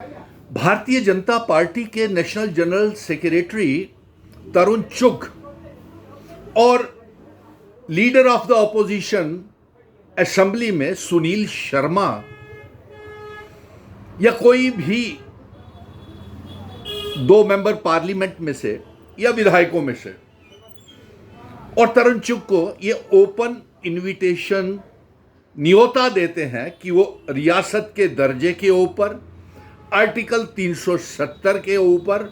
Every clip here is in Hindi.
भारतीय जनता पार्टी के नेशनल जनरल सेक्रेटरी तरुण चुग और leader of the opposition assembly में सुनील शर्मा या कोई भी दो मेंबर पार्लियामेंट में से या विधायकों में से और तरुण चुग को ये ओपन इनविटेशन न्योता देते हैं कि वो रियासत के दर्जे के ऊपर, आर्टिकल 370 के ऊपर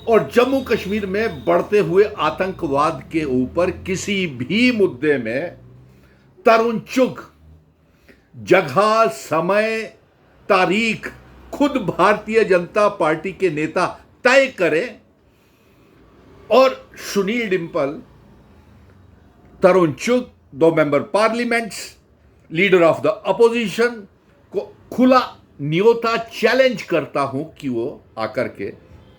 और जम्मू कश्मीर में बढ़ते हुए आतंकवाद के ऊपर किसी भी मुद्दे में तरुण चुग जगह, समय, तारीख खुद भारतीय जनता पार्टी के नेता तय करें और सुनील डिंपल, तरुण चुग, दो member parliaments, leader of the opposition को खुला न्योता चैलेंज करता हूं कि वो आकर के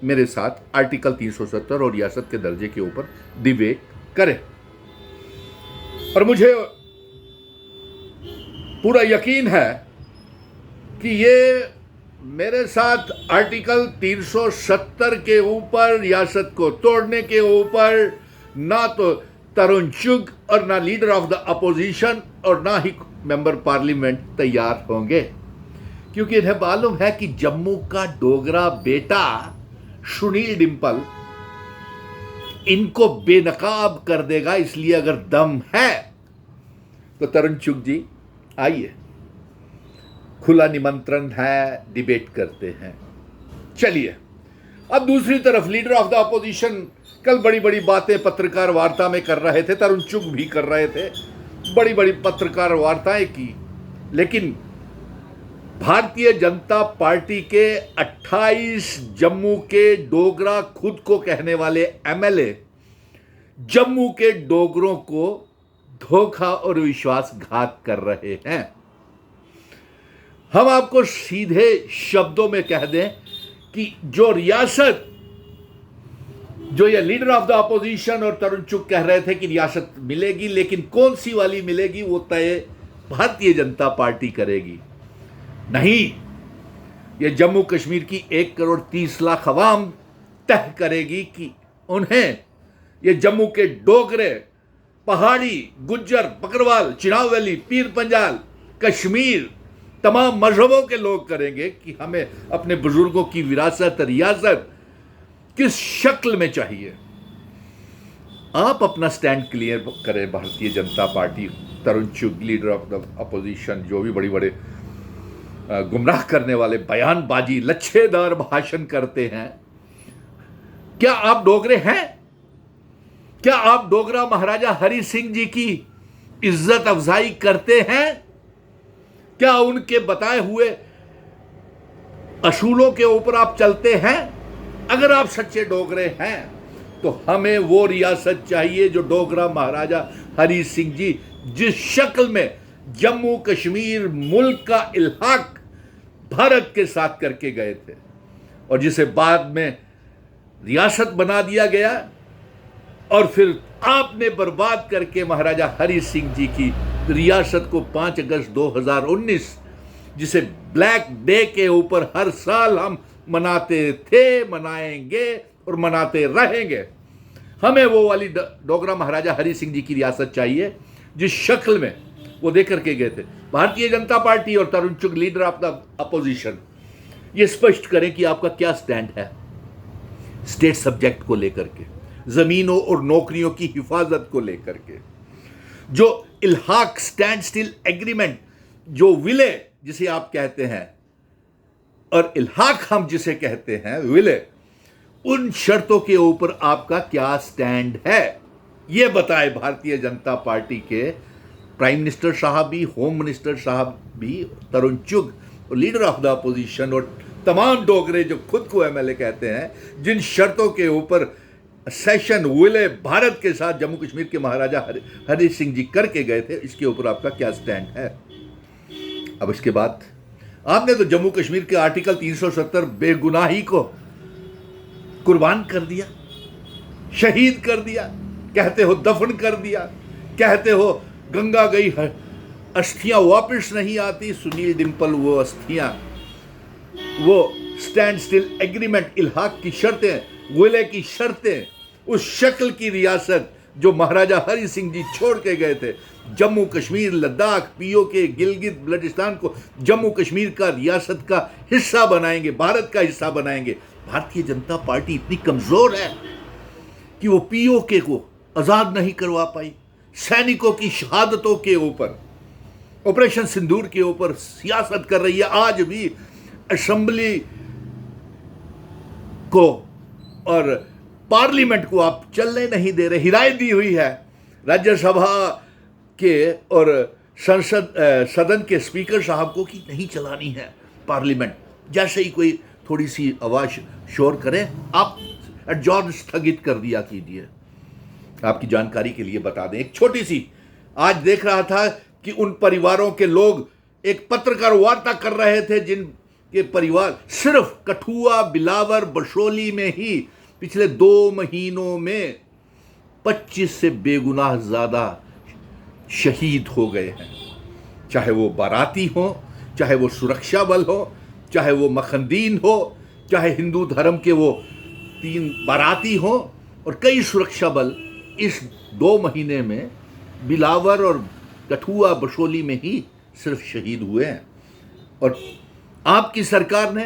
मेरे साथ आर्टिकल 370 और रियासत के दर्जे के ऊपर डिबेट करें। और मुझे पूरा यकीन है कि ये मेरे साथ आर्टिकल 370 के ऊपर, रियासत को तोड़ने के ऊपर ना तो तरुण चुग और ना लीडर ऑफ द अपोजिशन और ना ही मेंबर पार्लियामेंट तैयार होंगे, क्योंकि इन्हें मालूम है कि जम्मू का डोगरा बेटा सुनील डिंपल इनको बेनकाब कर देगा। इसलिए अगर दम है तो तरुण चुग जी आइए, खुला निमंत्रण है, डिबेट करते हैं। चलिए, अब दूसरी तरफ लीडर ऑफ द अपोजिशन कल बड़ी बड़ी बातें पत्रकार वार्ता में कर रहे थे, तरुण चुग भी कर रहे थे, बड़ी बड़ी पत्रकार वार्ताएं की, लेकिन भारतीय जनता पार्टी के 28 जम्मू के डोगरा खुद को कहने वाले एमएलए जम्मू के डोगरों को धोखा और विश्वासघात कर रहे हैं। हम आपको सीधे शब्दों में कह दें कि जो रियासत, जो ये लीडर ऑफ द अपोजिशन और तरुण चुग कह रहे थे कि रियासत मिलेगी, लेकिन कौन सी वाली मिलेगी वो तय भारतीय जनता पार्टी करेगी। नहीं, ये जम्मू कश्मीर की 1,30,00,000 अवाम तय करेगी कि उन्हें ये जम्मू के डोगरे, पहाड़ी, गुज्जर, बकरवाल, चिनाब वैली, पीर पंजाल, कश्मीर, तमाम मजहबों के लोग करेंगे कि हमें अपने बुजुर्गों की विरासत, रियासत किस शक्ल में चाहिए। आप अपना स्टैंड क्लियर करें। Bharatiya Janata party, Tarun Chugh, leader of the opposition, जो भी बड़ी बड़े गुमराह करने वाले बयानबाजी, लच्छेदार भाषण करते हैं, क्या आप डोगरे हैं? क्या आप डोगरा महाराजा हरि सिंह जी की इज्जत अफजाई करते हैं? क्या उनके बताए हुए असूलों के ऊपर आप चलते हैं? अगर आप सच्चे डोगरे हैं तो हमें वो रियासत चाहिए जो डोगरा महाराजा हरि सिंह जी जिस शक्ल में जम्मू कश्मीर मुल्क का इल्हाक भारत के साथ करके गए थे और जिसे बाद में रियासत बना दिया गया और फिर आपने बर्बाद करके महाराजा हरि सिंह जी की रियासत को 5 अगस्त 2019, जिसे ब्लैक डे के ऊपर हर साल हम मनाते थे, मनाएंगे और मनाते रहेंगे, हमें वो वाली डोगरा महाराजा हरि सिंह जी की रियासत चाहिए जिस शक्ल में वो दे करके गए थे। भारतीय जनता पार्टी और तरुण चुग, लीडर ऑफ द अपोजिशन, ये स्पष्ट करें कि आपका क्या स्टैंड है स्टेट सब्जेक्ट को लेकर के, जमीनों और नौकरियों की हिफाजत को लेकर के। जो इल्हाक स्टैंड स्टिल एग्रीमेंट, जो विले जिसे आप कहते हैं और इल्हाक हम जिसे कहते हैं विले, उन शर्तों के ऊपर आपका क्या स्टैंड है, यह बताए भारतीय जनता पार्टी के प्राइम मिनिस्टर साहब भी, होम मिनिस्टर साहब भी, तरुण चुग और लीडर ऑफ द अपोजिशन और तमाम डोगरे जो खुद को एमएलए कहते हैं, जिन शर्तों के ऊपर सेशन विले भारत के साथ जम्मू कश्मीर के महाराजा हरि सिंह जी करके गए थे, इसके ऊपर आपका क्या स्टैंड है। अब इसके बाद आपने तो जम्मू कश्मीर के आर्टिकल 370 बेगुनाही को कुर्बान कर दिया, शहीद कर दिया, कहते हो दफन कर दिया, कहते हो गंगा गई अस्थियां वापस नहीं आती। सुनील डिंपल वो अस्थियां वो स्टैंड स्टिल एग्रीमेंट, इल्हाक की शर्तें, विलय की शर्तें, उस शक्ल की रियासत जो महाराजा हरि सिंह जी छोड़ के गए थे, जम्मू कश्मीर, लद्दाख, पीओके, गिलगित बल्टिस्तान को जम्मू कश्मीर का रियासत का हिस्सा बनाएंगे, भारत का हिस्सा बनाएंगे। भारतीय जनता पार्टी इतनी कमजोर है कि वो पीओके को आजाद नहीं करवा पाई। सैनिकों की शहादतों के ऊपर, ऑपरेशन सिंदूर के ऊपर सियासत कर रही है। आज भी असेंबली को और पार्लियामेंट को आप चलने नहीं दे रहे। हिदायत दी हुई है राज्यसभा के और सदन के स्पीकर साहब को कि नहीं चलानी है पार्लियामेंट। जैसे ही कोई थोड़ी सी आवाज शोर करे, आप एडजॉर्न स्थगित कर दिया कीजिए। आपकी जानकारी के लिए बता दें, एक छोटी सी, आज देख रहा था कि उन परिवारों के लोग एक पत्रकार वार्ता कर रहे थे जिनके परिवार सिर्फ कठुआ, बिलावर, बशोली में ही पिछले 2 महीनों में 25 से बेगुनाह ज्यादा शहीद हो गए हैं। चाहे वो बाराती हो, चाहे वो सुरक्षा बल हो, चाहे वो मखंदीन हो, चाहे हिंदू धर्म के वो 3 बाराती हो, और कई सुरक्षा बल इस 2 महीने में बिलावर और कठुआ, बशोली में ही सिर्फ शहीद हुए हैं। और आपकी सरकार ने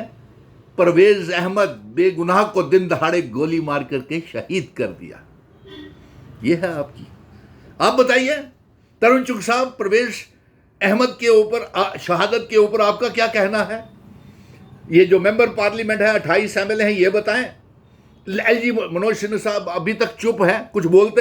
परवेज अहमद बेगुनाह को दिन दहाड़े गोली मार करके शहीद कर दिया। यह है आपकी। आप बताइए तरुण चुग साहब, परवेज अहमद के ऊपर शहादत के ऊपर आपका क्या कहना है? ये जो मेंबर पार्लियामेंट है, 28 एमएलए हैं, ये बताएं। एलजी मनोज सिन्हा साहब अभी तक चुप हैं, कुछ बोलते